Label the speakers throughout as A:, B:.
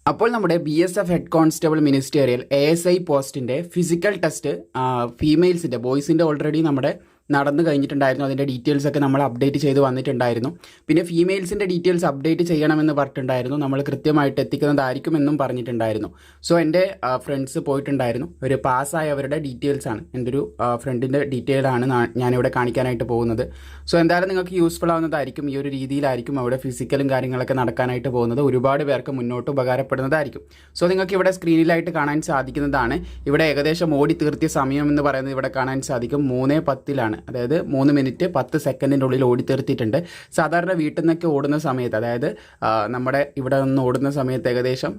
A: അപ്പോൾ നമ്മുടെ BSF head constable ministerial ASI പോസ്റ്റിൻ്റെ ഫിസിക്കൽ ടെസ്റ്റ് ഫീമെയിൽസിൻ്റെ ബോയ്സിൻ്റെ ഓൾറെഡി നമ്മുടെ നടന്നു കഴിഞ്ഞിട്ടുണ്ടായിരുന്നു. അതിൻ്റെ ഡീറ്റെയിൽസ് ഒക്കെ നമ്മൾ അപ്ഡേറ്റ് ചെയ്ത് വന്നിട്ടുണ്ടായിരുന്നു. പിന്നെ ഫീമെയിൽസിൻ്റെ ഡീറ്റെയിൽസ് അപ്ഡേറ്റ് ചെയ്യണമെന്ന് പറഞ്ഞിട്ടുണ്ടായിരുന്നു. നമ്മൾ കൃത്യമായിട്ട് എത്തിക്കുന്നതായിരിക്കുമെന്നും പറഞ്ഞിട്ടുണ്ടായിരുന്നു. സോ എൻ്റെ ഫ്രണ്ട്സ് പോയിട്ടുണ്ടായിരുന്നു. ഒരു പാസ്സായവരുടെ ഡീറ്റെയിൽസാണ്, എൻ്റെ ഒരു ഫ്രണ്ടിൻ്റെ ഡീറ്റെയിലാണ് ഞാനിവിടെ കാണിക്കാനായിട്ട് പോകുന്നത്. സോ എന്തായാലും നിങ്ങൾക്ക് യൂസ്ഫുൾ ആവുന്നതായിരിക്കും. ഈ ഒരു രീതിയിലായിരിക്കും അവിടെ ഫിസിക്കലും കാര്യങ്ങളൊക്കെ നടക്കാനായിട്ട് പോകുന്നത്. ഒരുപാട് പേർക്ക് മുന്നോട്ട് ഉപകാരപ്പെടുന്നതായിരിക്കും. സോ നിങ്ങൾക്ക് ഇവിടെ സ്ക്രീനിലായിട്ട് കാണാൻ സാധിക്കുന്നതാണ്. ഇവിടെ ഏകദേശം ഓടി തീർത്തിയ സമയം എന്ന് പറയുന്നത് ഇവിടെ കാണാൻ സാധിക്കും 3:10 അതായത് 3 മിനിറ്റ് 10 സെക്കൻഡിൻ്റെ ഉള്ളിൽ ഓടി തീർത്തിട്ടുണ്ട്. സാധാരണ വീട്ടിൽ നിന്നൊക്കെ ഓടുന്ന സമയത്ത്, അതായത് നമ്മുടെ ഇവിടെ നിന്ന് ഓടുന്ന സമയത്ത് ഏകദേശം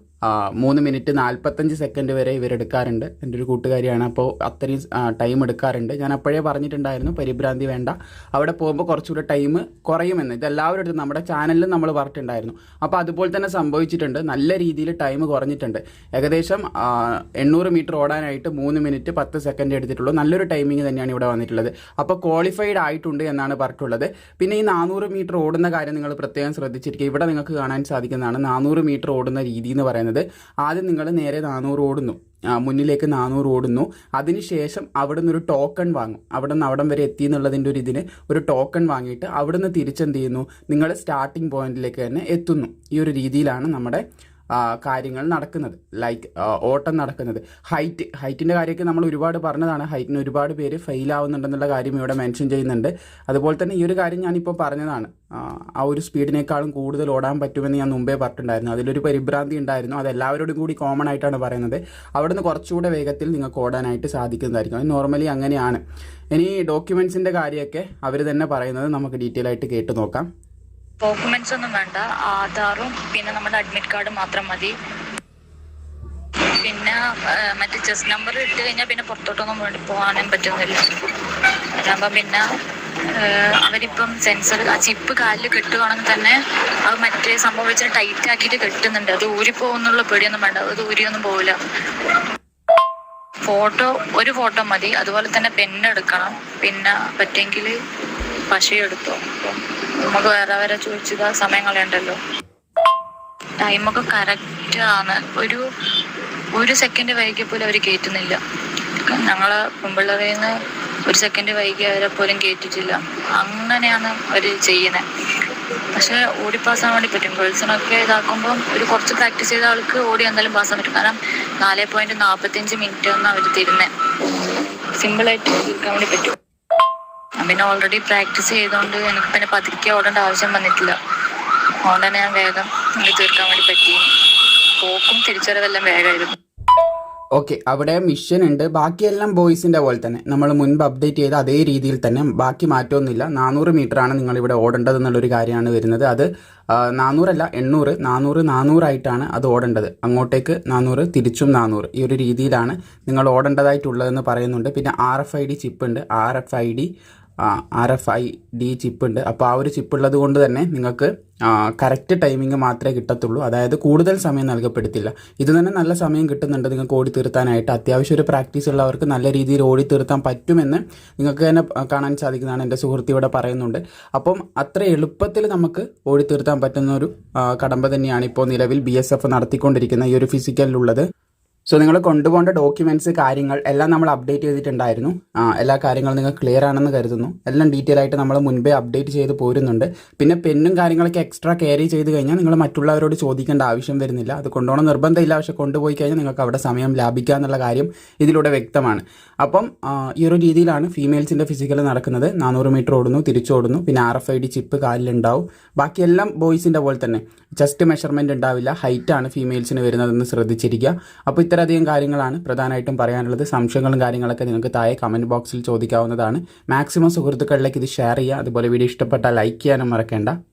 A: 3 മിനിറ്റ് 45 സെക്കൻഡ് വരെ ഇവരെടുക്കാറുണ്ട്. എൻ്റെ ഒരു കൂട്ടുകാരിയാണ്, അപ്പോൾ അത്രയും ടൈം എടുക്കാറുണ്ട്. ഞാൻ അപ്പോഴേ പറഞ്ഞിട്ടുണ്ടായിരുന്നു പരിഭ്രാന്തി വേണ്ട, അവിടെ പോകുമ്പോൾ കുറച്ചുകൂടെ ടൈം കുറയുമെന്ന്. ഇതെല്ലാവരും എടുത്ത് നമ്മുടെ ചാനലിലും നമ്മൾ പറഞ്ഞിട്ടുണ്ടായിരുന്നു. അപ്പോൾ അതുപോലെ തന്നെ സംഭവിച്ചിട്ടുണ്ട്. നല്ല രീതിയിൽ ടൈം കുറഞ്ഞിട്ടുണ്ട്. ഏകദേശം 800 മീറ്റർ ഓടാനായിട്ട് 3 മിനിറ്റ് 10 സെക്കൻഡ് എടുത്തിട്ടുള്ളൂ. നല്ലൊരു ടൈമിങ് തന്നെയാണ് ഇവിടെ വന്നിട്ടുള്ളത്. അപ്പോൾ ക്വാളിഫൈഡ് ആയിട്ടുണ്ട് എന്നാണ് പറഞ്ഞിട്ടുള്ളത്. പിന്നെ ഈ 400 മീറ്റർ ഓടുന്ന കാര്യം നിങ്ങൾ പ്രത്യേകം ശ്രദ്ധിച്ചിരിക്കുക. ഇവിടെ നിങ്ങൾക്ക് കാണാൻ സാധിക്കുന്നതാണ് 400 മീറ്റർ ഓടുന്ന രീതി എന്ന് പറയുന്നത്. ആദ്യം നിങ്ങൾ നേരെ 400 ഓടുന്നു, മുന്നിലേക്ക് 400 ഓടുന്നു. അതിനുശേഷം അവിടെ നിന്നൊരു ടോക്കൺ വാങ്ങും. അവിടെ നിന്ന് അവിടം വരെ എത്തി എന്നുള്ളതിൻ്റെ ഒരു ഇതിന് ഒരു ടോക്കൺ വാങ്ങിയിട്ട് അവിടെ നിന്ന് തിരിച്ചെന്ത് ചെയ്യുന്നു, നിങ്ങൾ സ്റ്റാർട്ടിംഗ് പോയിന്റിലേക്ക് തന്നെ എത്തുന്നു. ഈ ഒരു രീതിയിലാണ് നമ്മുടെ കാര്യങ്ങൾ നടക്കുന്നത്, ലൈക്ക് ഓട്ടം നടക്കുന്നത്. ഹൈറ്റിൻ്റെ കാര്യമൊക്കെ നമ്മൾ ഒരുപാട് പറഞ്ഞതാണ്. ഹൈറ്റിന് ഒരുപാട് പേര് ഫെയിലാവുന്നുണ്ടെന്നുള്ള കാര്യം ഇവിടെ മെൻഷൻ ചെയ്യുന്നുണ്ട്. അതുപോലെ തന്നെ ഈ ഒരു കാര്യം ഞാനിപ്പോൾ പറഞ്ഞതാണ്, ആ ഒരു സ്പീഡിനേക്കാളും കൂടുതൽ ഓടാൻ പറ്റുമെന്ന് ഞാൻ മുമ്പേ പറഞ്ഞിട്ടുണ്ടായിരുന്നു. അതിലൊരു പരിഭ്രാന്തി ഉണ്ടായിരുന്നു. അത് എല്ലാവരോടും കൂടി കോമൺ ആയിട്ടാണ് പറയുന്നത്. അവിടുന്ന് കുറച്ചുകൂടെ വേഗത്തിൽ നിങ്ങൾക്ക് ഓടാനായിട്ട് സാധിക്കുന്നതായിരിക്കും. അത് നോർമലി അങ്ങനെയാണ്. ഇനി ഡോക്യുമെൻസിൻ്റെ കാര്യമൊക്കെ അവർ തന്നെ പറയുന്നത് നമുക്ക് ഡീറ്റെയിൽ ആയിട്ട് കേട്ട് നോക്കാം.
B: ഡോക്യുമെന്റ്സ് ഒന്നും വേണ്ട, ആധാറും പിന്നെ നമ്മുടെ അഡ്മിറ്റ് കാർഡ് മാത്രം മതി. പിന്നെ മറ്റേ ചെസ്റ്റ് നമ്പർ ഇട്ട് കഴിഞ്ഞാൽ പിന്നെ പുറത്തോട്ടൊന്നും വേണ്ടി പോകാനും പറ്റുന്നില്ല. അതാകുമ്പോൾ പിന്നെ അവരിപ്പം സെൻസർ ആ ചിപ്പ് കാലിൽ കെട്ടുവാണെങ്കിൽ തന്നെ അത് മറ്റേ സംഭവം വെച്ചാൽ ടൈറ്റ് ആക്കിയിട്ട് കെട്ടുന്നുണ്ട്. അത് ഊരിപ്പോകുന്നുള്ള പേടിയൊന്നും വേണ്ട, അത് ഊരിയൊന്നും പോകില്ല. ഒരു ഫോട്ടോ മതി. അതുപോലെ തന്നെ പെണ്ണെടുക്കണം. പിന്നെ പറ്റെങ്കിൽ പശയെടുത്തോ. നമുക്ക് വേറെ ചോദിച്ചത് സമയം കളയണ്ടല്ലോ. ടൈമൊക്കെ കറക്റ്റ് ആണ്. ഒരു സെക്കൻഡ് വൈകിയ പോലും അവർ കയറ്റുന്നില്ല. ഞങ്ങളെ പെൺപിള്ളേരിൽ നിന്ന് 1 സെക്കൻഡ് വൈകിയവരെ പോലും കയറ്റിട്ടില്ല. അങ്ങനെയാണ് അവർ ചെയ്യുന്നത്. പക്ഷെ ഓടി പാസ്സാൻ വേണ്ടി പറ്റും. ഗേൾസിനൊക്കെ ഇതാക്കുമ്പോൾ കുറച്ച് പ്രാക്ടീസ് ചെയ്ത ആൾക്ക് ഓടി എന്തായാലും പാസ്സാൻ പറ്റും. കാരണം 4.45 മിനിറ്റ് ആണ് അവർ തരുന്നത്. സിമ്പിളായിട്ട് തീർക്കാൻ വേണ്ടി പറ്റും. പിന്നെ ഓൾറെഡി പ്രാക്ടീസ് ചെയ്തുകൊണ്ട് എനിക്ക് പിന്നെ പതുക്കെ ഓടേണ്ട ആവശ്യം വന്നിട്ടില്ല. അതുകൊണ്ട് തന്നെ ഞാൻ വേഗം തീർക്കാൻ വേണ്ടി പറ്റി. പോക്കും തിരിച്ചറിവെല്ലാം വേഗമായിരുന്നു.
A: ഓക്കെ, അവിടെ മിഷൻ ഉണ്ട്. ബാക്കിയെല്ലാം ബോയ്സിൻ്റെ പോലെ തന്നെ നമ്മൾ മുൻപ് അപ്ഡേറ്റ് ചെയ്ത അതേ രീതിയിൽ തന്നെ, ബാക്കി മാറ്റമൊന്നുമില്ല. 400 മീറ്ററാണ് നിങ്ങളിവിടെ ഓടേണ്ടത് എന്നുള്ളൊരു കാര്യമാണ് വരുന്നത്. അത് 400 അല്ല 800, 400 ആയിട്ടാണ് അത് ഓടേണ്ടത്. അങ്ങോട്ടേക്ക് 400, തിരിച്ചും 400. ഈ ഒരു രീതിയിലാണ് നിങ്ങൾ ഓടേണ്ടതായിട്ടുള്ളതെന്ന് പറയുന്നുണ്ട്. പിന്നെ RFID ചിപ്പ് ഉണ്ട്, RFID ചിപ്പ് ഉണ്ട്. അപ്പോൾ ആ ഒരു ചിപ്പ് ഉള്ളത് കൊണ്ട് തന്നെ നിങ്ങൾക്ക് കറക്റ്റ് ടൈമിങ് മാത്രമേ കിട്ടത്തുള്ളൂ. അതായത് കൂടുതൽ സമയം നൽകപ്പെടുത്തില്ല. ഇത് തന്നെ നല്ല സമയം കിട്ടുന്നുണ്ട് നിങ്ങൾക്ക് ഓടി തീർത്താനായിട്ട്. അത്യാവശ്യം ഒരു പ്രാക്ടീസ് ഉള്ളവർക്ക് നല്ല രീതിയിൽ ഓടി തീർത്താൻ പറ്റുമെന്ന് നിങ്ങൾക്ക് തന്നെ കാണാൻ സാധിക്കുന്നതാണ്. എൻ്റെ സുഹൃത്ത് ഇവിടെ പറയുന്നുണ്ട്. അപ്പം അത്ര എളുപ്പത്തിൽ നമുക്ക് ഓടി തീർത്താൻ പറ്റുന്ന ഒരു കടമ്പ തന്നെയാണ് ഇപ്പോൾ നിലവിൽ BSF നടത്തിക്കൊണ്ടിരിക്കുന്ന ഈ ഒരു ഫിസിക്കലിലുള്ളത്. സോ നിങ്ങൾ കൊണ്ടുപോകേണ്ട ഡോക്യുമെൻറ്റ്സ് കാര്യങ്ങൾ എല്ലാം നമ്മൾ അപ്ഡേറ്റ് ചെയ്തിട്ടുണ്ടായിരുന്നു. എല്ലാ കാര്യങ്ങളും നിങ്ങൾ ക്ലിയർ ആണെന്ന് കരുതുന്നു. എല്ലാം ഡീറ്റെയിൽ ആയിട്ട് നമ്മൾ മുൻപേ അപ്ഡേറ്റ് ചെയ്ത് പോരുന്നുണ്ട്. പിന്നെ പെന്നും കാര്യങ്ങളൊക്കെ എക്സ്ട്രാ ക്യാരി ചെയ്ത് കഴിഞ്ഞാൽ നിങ്ങൾ മറ്റുള്ളവരോട് ചോദിക്കേണ്ട ആവശ്യം വരുന്നില്ല. അത് കൊണ്ടുപോകണം നിർബന്ധമില്ല. പക്ഷെ കൊണ്ടുപോയി കഴിഞ്ഞാൽ നിങ്ങൾക്ക് അവിടെ സമയം ലാഭിക്കുക എന്നുള്ള കാര്യം ഇതിലൂടെ വ്യക്തമാണ്. അപ്പം ഈ ഒരു രീതിയിലാണ് ഫീമെയിൽസിൻ്റെ ഫിസിക്കൽ നടക്കുന്നത്. 400 മീറ്റർ ഓടുന്നു, തിരിച്ചോടുന്നു. പിന്നെ RFID ചിപ്പ് കാലിലുണ്ടാവും. ബാക്കിയെല്ലാം ബോയ്സിൻ്റെ പോലെ തന്നെ ചെസ്റ്റ് മെഷർമെൻറ്റ് ഉണ്ടാവില്ല. ഹൈറ്റാണ് ഫീമെയിൽസിന് വരുന്നതെന്ന് ശ്രദ്ധിച്ചിരിക്കുക. അപ്പോൾ ഇത്രയധികം കാര്യങ്ങളാണ് പ്രധാനമായിട്ടും പറയാനുള്ളത്. സംശയങ്ങളും കാര്യങ്ങളൊക്കെ നിങ്ങൾക്ക് താഴെ കമൻറ്റ് ബോക്സിൽ ചോദിക്കാവുന്നതാണ്. മാക്സിമം സുഹൃത്തുക്കളിലേക്ക് ഇത് ഷെയർ ചെയ്യുക. അതുപോലെ വീഡിയോ ഇഷ്ടപ്പെട്ടാൽ ലൈക്ക് ചെയ്യാനും മറക്കേണ്ട.